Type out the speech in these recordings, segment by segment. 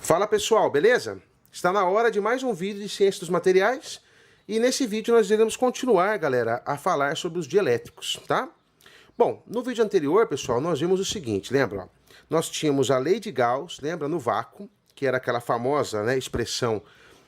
Fala pessoal, beleza? Está na hora de mais um vídeo de ciência dos materiais e nesse vídeo nós iremos continuar, galera, a falar sobre os dielétricos, tá? Bom, no vídeo anterior, pessoal, nós vimos o seguinte, lembra? Ó? Nós tínhamos a lei de Gauss, lembra? No vácuo, que era aquela famosa, né, expressão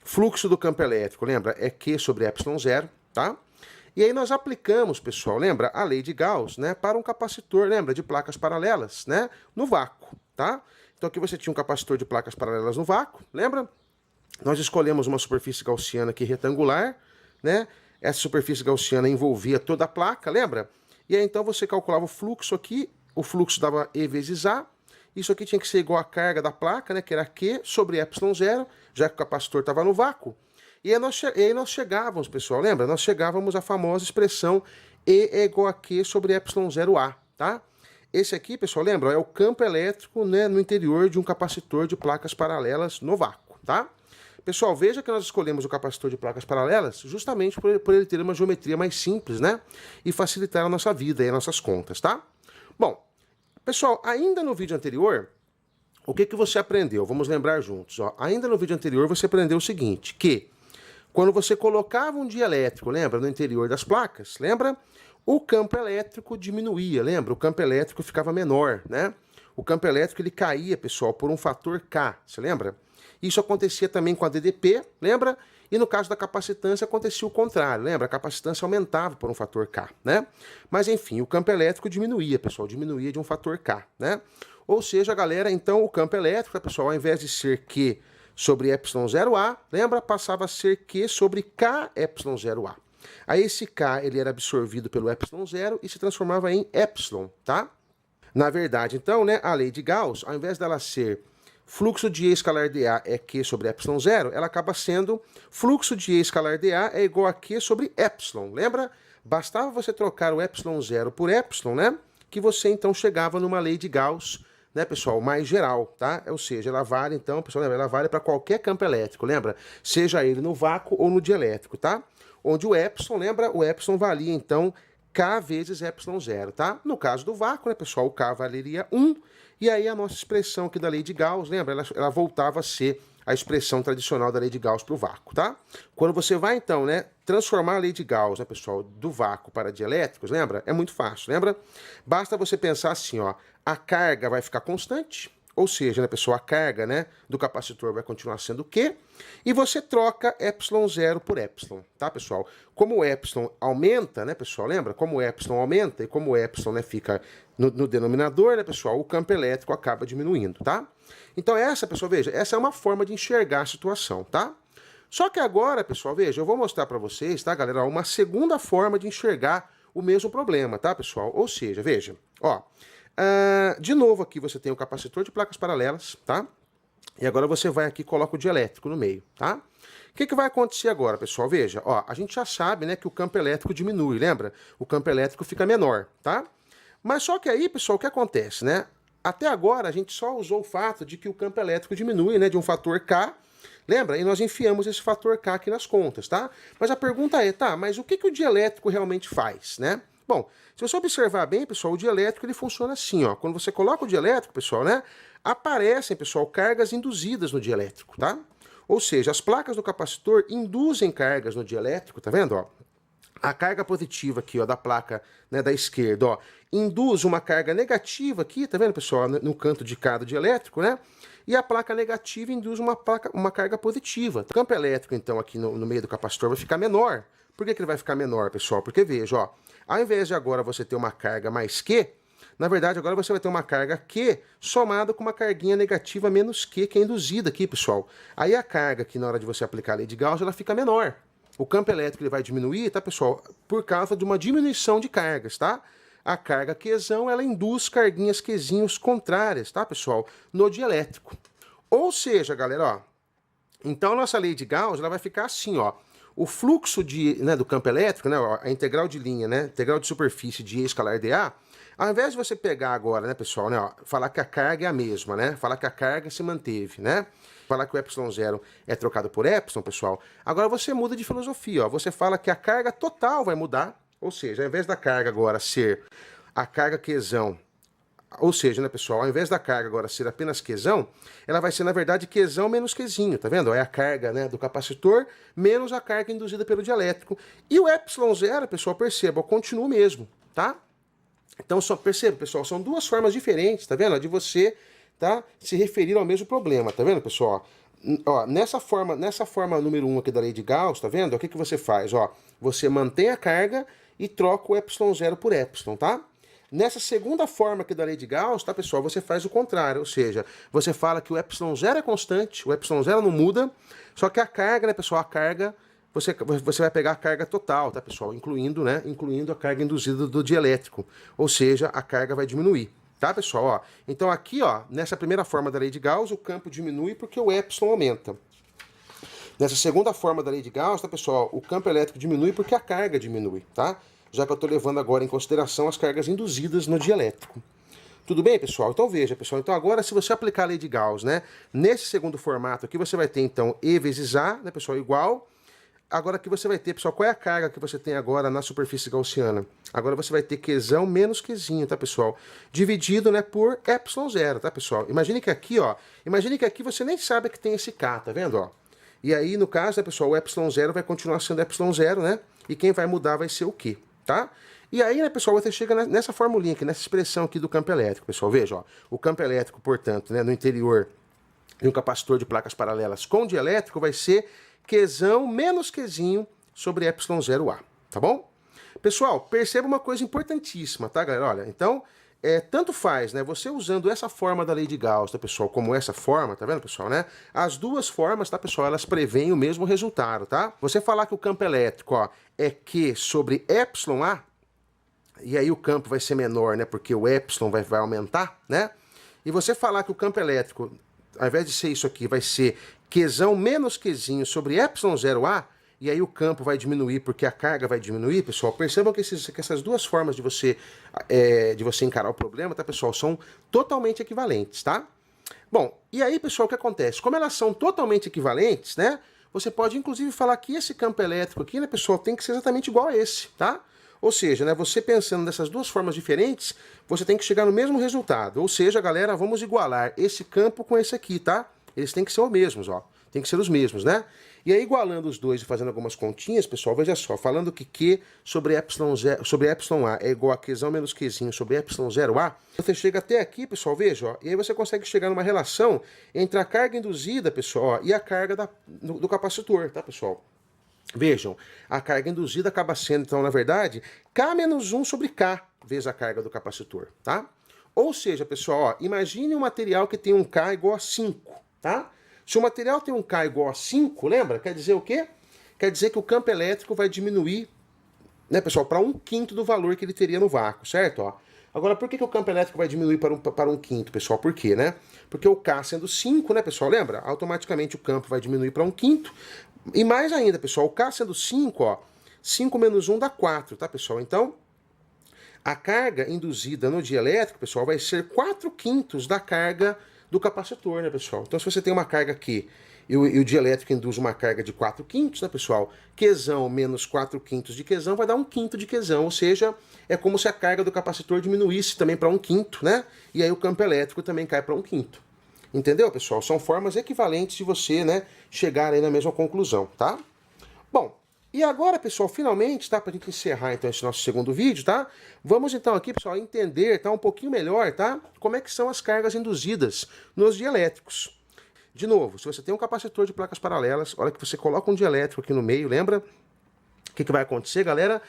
fluxo do campo elétrico, lembra? É Q sobre ε0, tá? E aí nós aplicamos, pessoal, lembra? A lei de Gauss, né, para um capacitor, lembra? De placas paralelas, né? No vácuo, tá? Então aqui você tinha um capacitor de placas paralelas no vácuo, lembra? Nós escolhemos uma superfície gaussiana aqui retangular, né? Essa superfície gaussiana envolvia toda a placa, lembra? E aí então você calculava o fluxo aqui, o fluxo dava E vezes A. Isso aqui tinha que ser igual à carga da placa, né? Que era Q sobre ε0, já que o capacitor estava no vácuo. E aí nós chegávamos, pessoal, lembra? Nós chegávamos à famosa expressão E é igual a Q sobre ε0A, tá? Esse aqui, pessoal, lembra? É o campo elétrico, né, no interior de um capacitor de placas paralelas no vácuo, tá? Pessoal, veja que nós escolhemos o capacitor de placas paralelas justamente por ele ter uma geometria mais simples, né? E facilitar a nossa vida e as nossas contas, tá? Bom, pessoal, ainda no vídeo anterior, o que você aprendeu? Vamos lembrar juntos, ó. Ainda no vídeo anterior você aprendeu o seguinte, que quando você colocava um dielétrico, lembra, no interior das placas, lembra? O campo elétrico diminuía, lembra? O campo elétrico ficava menor, né? O campo elétrico ele caía, pessoal, por um fator K, você lembra? Isso acontecia também com a DDP, lembra? E no caso da capacitância acontecia o contrário, lembra? A capacitância aumentava por um fator K, né? Mas enfim, o campo elétrico diminuía, pessoal, diminuía de um fator K, né? Ou seja, galera, então o campo elétrico, pessoal, ao invés de ser Q sobre ε0A, lembra? Passava a ser Q sobre Kε0A. Aí esse K ele era absorvido pelo ε0 e se transformava em ε, tá? Na verdade, então, né, a lei de Gauss, ao invés dela ser fluxo de E escalar dA é Q sobre ε0, ela acaba sendo fluxo de E escalar dA é igual a Q sobre ε, lembra? Bastava você trocar o ε0 por ε, né, que você então chegava numa lei de Gauss, né, pessoal, mais geral, tá? Ou seja, ela vale, então, pessoal, lembra? Ela vale para qualquer campo elétrico, lembra? Seja ele no vácuo ou no dielétrico, tá? Onde o ε, lembra? O ε valia, então, K vezes ε0, tá? No caso do vácuo, né, pessoal, o K valeria 1, e aí a nossa expressão aqui da lei de Gauss, lembra? Ela voltava a ser a expressão tradicional da lei de Gauss para o vácuo, tá? Quando você vai, então, né, transformar a lei de Gauss, né, pessoal, do vácuo para dielétricos, lembra? É muito fácil, lembra? Basta você pensar assim, ó, a carga vai ficar constante, ou seja, né, pessoal, a carga, né, do capacitor vai continuar sendo Q, e você troca ε0 por ε, tá, pessoal? Como o ε aumenta, né, pessoal, lembra? Como o ε aumenta e como o ε, né, fica no denominador, né, pessoal, o campo elétrico acaba diminuindo, tá? Então essa, pessoal, veja, essa é uma forma de enxergar a situação, tá? Só que agora, pessoal, veja, eu vou mostrar para vocês, tá, galera, uma segunda forma de enxergar o mesmo problema, tá, pessoal? Ou seja, veja, ó, de novo aqui você tem o capacitor de placas paralelas, tá? E agora você vai aqui e coloca o dielétrico no meio, tá? O que vai acontecer agora, pessoal? Veja, ó, a gente já sabe, né, que o campo elétrico diminui, lembra? O campo elétrico fica menor, tá? Mas só que aí, pessoal, o que acontece, né? Até agora a gente só usou o fato de que o campo elétrico diminui, né, de um fator K, lembra? E nós enfiamos esse fator K aqui nas contas, tá? Mas a pergunta é, tá, mas o que o dielétrico realmente faz, né? Bom, se você observar bem, pessoal, o dielétrico ele funciona assim, ó. Quando você coloca o dielétrico, pessoal, né, aparecem, pessoal, cargas induzidas no dielétrico, tá? Ou seja, as placas do capacitor induzem cargas no dielétrico, tá vendo, ó? A carga positiva aqui, ó, da placa, né, da esquerda, ó, induz uma carga negativa aqui, tá vendo, pessoal, no canto de cá do dielétrico, né? E a placa negativa induz uma carga positiva. O campo elétrico, então, aqui no meio do capacitor vai ficar menor. Por que ele vai ficar menor, pessoal? Porque, veja, ó, ao invés de agora você ter uma carga mais Q, na verdade, agora você vai ter uma carga Q somada com uma carguinha negativa menos Q, que é induzida aqui, pessoal. Aí a carga aqui, na hora de você aplicar a lei de Gauss, ela fica menor. O campo elétrico ele vai diminuir, tá, pessoal? Por causa de uma diminuição de cargas, tá? A carga Qzão, ela induz carguinhas Qzinhos contrárias, tá, pessoal? No dielétrico. Ou seja, galera, ó, então a nossa lei de Gauss, ela vai ficar assim, ó. O fluxo né, do campo elétrico, né, ó, a integral de linha, né, integral de superfície de E escalar dA, ao invés de você pegar agora, né, pessoal, né, ó, falar que a carga é a mesma, né, falar que a carga se manteve, né, falar que o ε0 é trocado por ε, pessoal, agora você muda de filosofia, ó, você fala que a carga total vai mudar, ou seja, ao invés da carga agora ser a carga Qzão ou seja, né, pessoal, ao invés da carga agora ser apenas Qzão, ela vai ser, na verdade, Qzão menos Qzinho, tá vendo? É a carga, né, do capacitor menos a carga induzida pelo dielétrico. E o ε0, pessoal, perceba, continua o mesmo, tá? Então, só perceba, pessoal, são duas formas diferentes, tá vendo? De você, tá, se referir ao mesmo problema, tá vendo, pessoal? Ó, nessa forma número 1 aqui da lei de Gauss, tá vendo? O que você faz? Ó, você mantém a carga e troca o ε0 por ε, tá? Nessa segunda forma aqui da lei de Gauss, tá, pessoal, você faz o contrário, ou seja, você fala que o ε0 é constante, o ε0 não muda, só que a carga, né, pessoal, a carga, você vai pegar a carga total, tá, pessoal, incluindo a carga induzida do dielétrico, ou seja, a carga vai diminuir, tá, pessoal? Ó, então aqui, ó, nessa primeira forma da lei de Gauss, o campo diminui porque o ε aumenta. Nessa segunda forma da lei de Gauss, tá, pessoal, o campo elétrico diminui porque a carga diminui, tá? Já que eu estou levando agora em consideração as cargas induzidas no dielétrico. Tudo bem, pessoal? Então veja, pessoal. Então agora, se você aplicar a lei de Gauss, né, nesse segundo formato aqui, você vai ter, então, E vezes A, né, pessoal, igual. Agora aqui você vai ter, pessoal, qual é a carga que você tem agora na superfície gaussiana? Agora você vai ter Qzão menos Qzinho, tá, pessoal? Dividido, né, por ε0, tá, pessoal? Imagine que aqui, ó, você nem sabe que tem esse K, tá vendo, ó? E aí, no caso, né, pessoal, o ε0 vai continuar sendo ε0, né? E quem vai mudar vai ser o Q. Tá? E aí, né, pessoal, você chega nessa formulinha aqui, nessa expressão aqui do campo elétrico, pessoal. Veja, ó, o campo elétrico, portanto, né, no interior de um capacitor de placas paralelas com dielétrico vai ser Qzão menos Qzinho sobre ε0A, tá bom? Pessoal, perceba uma coisa importantíssima, tá, galera? Olha, então, tanto faz, né, você usando essa forma da lei de Gauss, tá, pessoal, como essa forma, tá vendo, pessoal, né? As duas formas, tá, pessoal, elas preveem o mesmo resultado, tá? Você falar que o campo elétrico, ó, é Q sobre εA, e aí o campo vai ser menor, né, porque o ε vai aumentar, né? E você falar que o campo elétrico, ao invés de ser isso aqui, vai ser Qzão menos Qzinho sobre ε0A, e aí o campo vai diminuir porque a carga vai diminuir, pessoal. Percebam que essas duas formas de você encarar o problema, tá, pessoal, são totalmente equivalentes, tá? Bom, e aí, pessoal, o que acontece? Como elas são totalmente equivalentes, né, você pode, inclusive, falar que esse campo elétrico aqui, né, pessoal, tem que ser exatamente igual a esse, tá? Ou seja, né, você pensando nessas duas formas diferentes, você tem que chegar no mesmo resultado. Ou seja, galera, vamos igualar esse campo com esse aqui, tá? Eles têm que ser os mesmos, ó. Tem que ser os mesmos, né? E aí, igualando os dois e fazendo algumas continhas, pessoal, veja só, falando que Q sobre εA é igual a Qzão menos Qzinho sobre ε0A, você chega até aqui, pessoal, veja, ó, e aí você consegue chegar numa relação entre a carga induzida, pessoal, ó, e a carga do capacitor, tá, pessoal? Vejam, a carga induzida acaba sendo, então, na verdade, K menos 1 sobre K vezes a carga do capacitor, tá? Ou seja, pessoal, ó, imagine um material que tem um K igual a 5, tá? Se o material tem um K igual a 5, lembra? Quer dizer o quê? Quer dizer que o campo elétrico vai diminuir, né, pessoal, para 1/5 do valor que ele teria no vácuo, certo? Ó. Agora, por que o campo elétrico vai diminuir para 1/5, pessoal? Por quê, né? Porque o K sendo 5, né, pessoal, lembra? Automaticamente o campo vai diminuir para 1/5. E mais ainda, pessoal, o K sendo 5, ó, 5 menos 1 dá 4, tá, pessoal? Então, a carga induzida no dielétrico, pessoal, vai ser 4/5 da carga do capacitor, né, pessoal? Então, se você tem uma carga aqui e o dielétrico induz uma carga de 4/5, né, pessoal? Qzão menos 4/5 de Qzão vai dar 1/5 de Qzão, ou seja, é como se a carga do capacitor diminuísse também para 1/5, né? E aí o campo elétrico também cai para 1/5. Entendeu, pessoal? São formas equivalentes de você, né, chegar aí na mesma conclusão, tá? Bom, e agora, pessoal, finalmente, tá, pra gente encerrar, então, esse nosso segundo vídeo, tá? Vamos, então, aqui, pessoal, entender, tá, um pouquinho melhor, tá? Como é que são as cargas induzidas nos dielétricos. De novo, se você tem um capacitor de placas paralelas, olha que você coloca um dielétrico aqui no meio, lembra? O que vai acontecer, galera?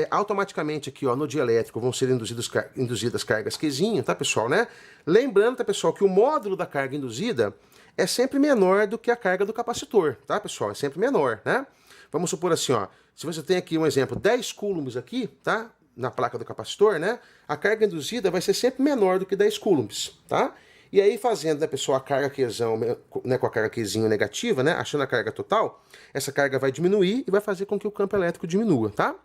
Automaticamente aqui, ó, no dielétrico vão ser induzidas cargas Qzinho, tá, pessoal, né? Lembrando, tá, pessoal, que o módulo da carga induzida é sempre menor do que a carga do capacitor, tá, pessoal? É sempre menor, né? Vamos supor assim, ó, se você tem aqui um exemplo, 10 coulombs aqui, tá? Na placa do capacitor, né? A carga induzida vai ser sempre menor do que 10 coulombs, tá? E aí fazendo, né, pessoal, a carga Qzão, né, com a carga Qzinho negativa, né? Achando a carga total, essa carga vai diminuir e vai fazer com que o campo elétrico diminua, tá?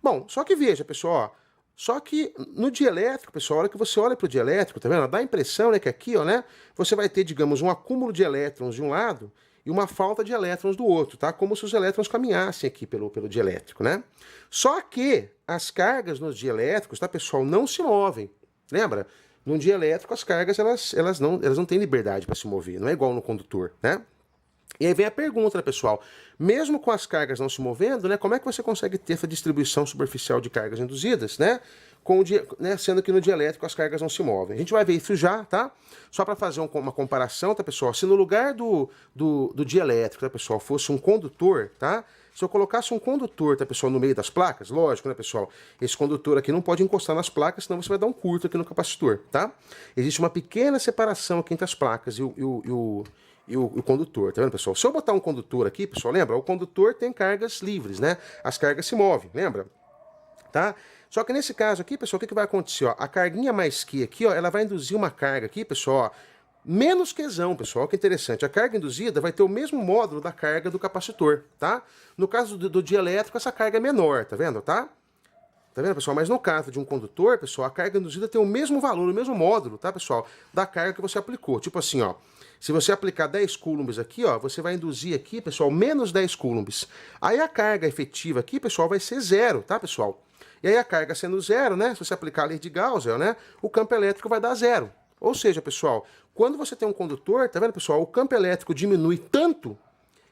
Bom, só que veja, pessoal, ó, só que no dielétrico, pessoal, a hora que você olha para o dielétrico, tá vendo? Dá a impressão, né, que aqui, ó, né, você vai ter, digamos, um acúmulo de elétrons de um lado e uma falta de elétrons do outro, tá? Como se os elétrons caminhassem aqui pelo dielétrico, né? Só que as cargas nos dielétricos, tá, pessoal, não se movem. Lembra? Num dielétrico, as cargas elas não têm liberdade para se mover, não é igual no condutor, né? E aí vem a pergunta, né, pessoal? Mesmo com as cargas não se movendo, né, como é que você consegue ter essa distribuição superficial de cargas induzidas, né? Sendo que no dielétrico as cargas não se movem. A gente vai ver isso já, tá? Só para fazer uma comparação, tá, pessoal? Se no lugar do dielétrico, tá, pessoal, fosse um condutor, tá? Se eu colocasse um condutor, tá, pessoal, no meio das placas, lógico, né, pessoal? Esse condutor aqui não pode encostar nas placas, senão você vai dar um curto aqui no capacitor, tá? Existe uma pequena separação aqui entre as placas e o condutor, tá vendo, pessoal? Se eu botar um condutor aqui, pessoal, lembra? O condutor tem cargas livres, né? As cargas se movem, lembra? Tá? Só que nesse caso aqui, pessoal, o que vai acontecer? Ó? A carguinha mais Q aqui, ó, ela vai induzir uma carga aqui, pessoal, ó, menos Qzão, pessoal, que interessante. A carga induzida vai ter o mesmo módulo da carga do capacitor, tá? No caso do dielétrico, essa carga é menor, tá vendo, tá? Tá vendo, pessoal? Mas no caso de um condutor, pessoal, a carga induzida tem o mesmo valor, o mesmo módulo, tá, pessoal? Da carga que você aplicou. Tipo assim, ó. Se você aplicar 10 coulombs aqui, ó, você vai induzir aqui, pessoal, menos 10 coulombs. Aí a carga efetiva aqui, pessoal, vai ser zero, tá, pessoal? E aí a carga sendo zero, né? Se você aplicar a lei de Gauss, né? O campo elétrico vai dar zero. Ou seja, pessoal, quando você tem um condutor, tá vendo, pessoal? O campo elétrico diminui tanto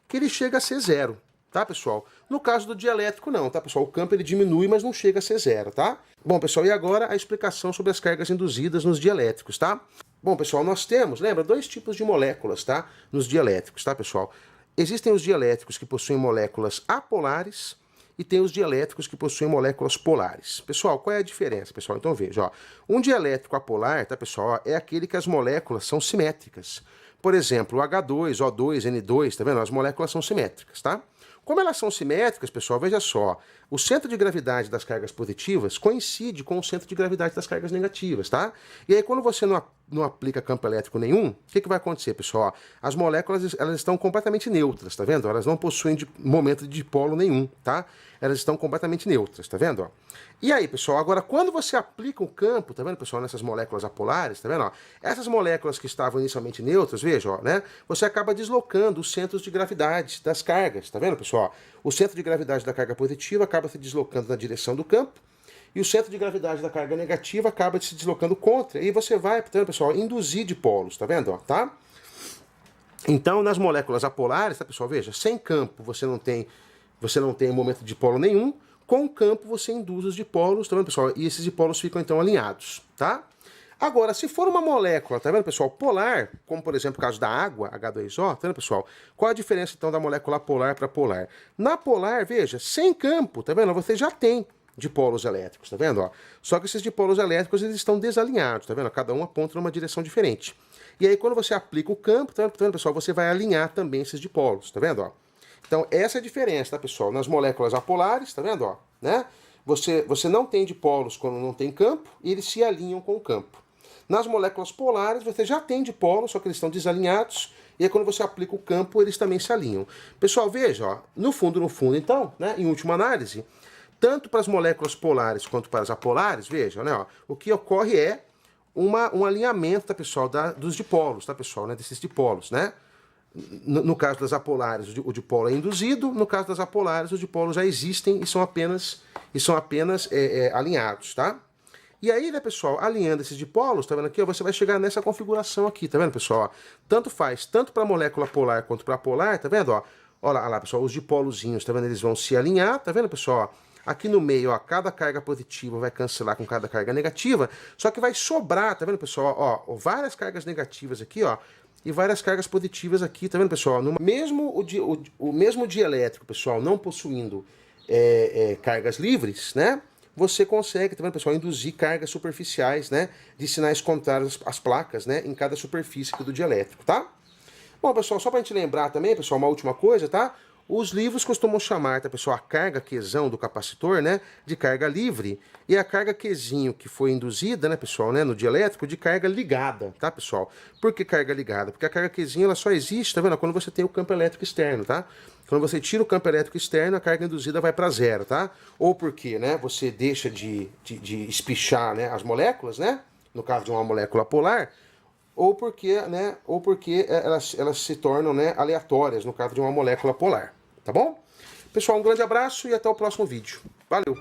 que ele chega a ser zero. Tá, pessoal? No caso do dielétrico, não, tá, pessoal? O campo ele diminui, mas não chega a ser zero, tá? Bom, pessoal, e agora a explicação sobre as cargas induzidas nos dielétricos, tá? Bom, pessoal, nós temos, lembra, dois tipos de moléculas, tá? Nos dielétricos, tá, pessoal? Existem os dielétricos que possuem moléculas apolares e tem os dielétricos que possuem moléculas polares. Pessoal, qual é a diferença, pessoal? Então veja, ó. Um dielétrico apolar, tá, pessoal, é aquele que as moléculas são simétricas. Por exemplo, o H2, O2, N2, tá vendo? As moléculas são simétricas, tá? Como elas são simétricas, pessoal, veja só, o centro de gravidade das cargas positivas coincide com o centro de gravidade das cargas negativas, tá? E aí quando você não aplica campo elétrico nenhum, o que vai acontecer, pessoal? As moléculas, elas estão completamente neutras, tá vendo? Elas não possuem momento de dipolo nenhum, tá? Elas estão completamente neutras, tá vendo? Ó? E aí, pessoal, agora quando você aplica o campo, tá vendo, pessoal, nessas moléculas apolares, tá vendo? Ó? Essas moléculas que estavam inicialmente neutras, veja, ó, né? Você acaba deslocando os centros de gravidade das cargas, tá vendo, pessoal? O centro de gravidade da carga positiva acaba se deslocando na direção do campo e o centro de gravidade da carga negativa acaba se deslocando contra. E você vai, tá vendo, pessoal, induzir dipolos, tá vendo, ó, tá? Então, nas moléculas apolares, tá, pessoal, veja, sem campo você não tem momento de dipolo nenhum. Com o campo você induz os dipolos, tá vendo, pessoal? E esses dipolos ficam, então, alinhados, tá? Agora, se for uma molécula, tá vendo, pessoal, polar, como, por exemplo, o caso da água, H2O, tá vendo, pessoal? Qual a diferença, então, da molécula polar para polar? Na polar, veja, sem campo, tá vendo? Você já tem dipolos elétricos, tá vendo? Ó? Só que esses dipolos elétricos, eles estão desalinhados, tá vendo? Cada um aponta numa direção diferente. E aí, quando você aplica o campo, tá vendo, pessoal? Você vai alinhar também esses dipolos, tá vendo, ó? Então, essa é a diferença, tá, pessoal? Nas moléculas apolares, tá vendo, ó, né? Você não tem dipolos quando não tem campo e eles se alinham com o campo. Nas moléculas polares, você já tem dipolos, só que eles estão desalinhados, e aí quando você aplica o campo, eles também se alinham. Pessoal, veja, ó, no fundo, então, né, em última análise, tanto para as moléculas polares quanto para as apolares, veja, né, ó, o que ocorre é um alinhamento, tá, pessoal, dos dipolos, tá, pessoal, né, desses dipolos, né? No caso das apolares, o dipolo é induzido. No caso das apolares, os dipolos já existem e são apenas alinhados, tá? E aí, né, pessoal, alinhando esses dipolos, tá vendo aqui, ó, você vai chegar nessa configuração aqui, tá vendo, pessoal? Ó, tanto faz, tanto para a molécula polar quanto para a polar, tá vendo, ó? Olha lá, pessoal, os dipolozinhos, tá vendo? Eles vão se alinhar, tá vendo, pessoal? Ó, aqui no meio, ó, cada carga positiva vai cancelar com cada carga negativa, só que vai sobrar, tá vendo, pessoal? Ó, várias cargas negativas aqui, ó, e várias cargas positivas aqui, tá vendo, pessoal? O mesmo dielétrico, pessoal, não possuindo cargas livres, né? Você consegue, tá vendo, pessoal, induzir cargas superficiais, né? De sinais contrários às placas, né? Em cada superfície aqui do dielétrico, tá? Bom, pessoal, só pra gente lembrar também, pessoal, uma última coisa, tá? Os livros costumam chamar, tá, pessoal, a carga Qzão do capacitor, né, de carga livre, e a carga Qzinho que foi induzida, né, pessoal, né, no dielétrico, de carga ligada, tá, pessoal? Por que carga ligada? Porque a carga Qzinho, ela só existe, tá vendo, quando você tem o campo elétrico externo, tá? Quando você tira o campo elétrico externo, a carga induzida vai para zero, tá? Ou porque, né, você deixa de espichar, né, as moléculas, né, no caso de uma molécula polar, ou porque elas se tornam, né, aleatórias, no caso de uma molécula polar. Tá bom? Pessoal, um grande abraço e até o próximo vídeo. Valeu!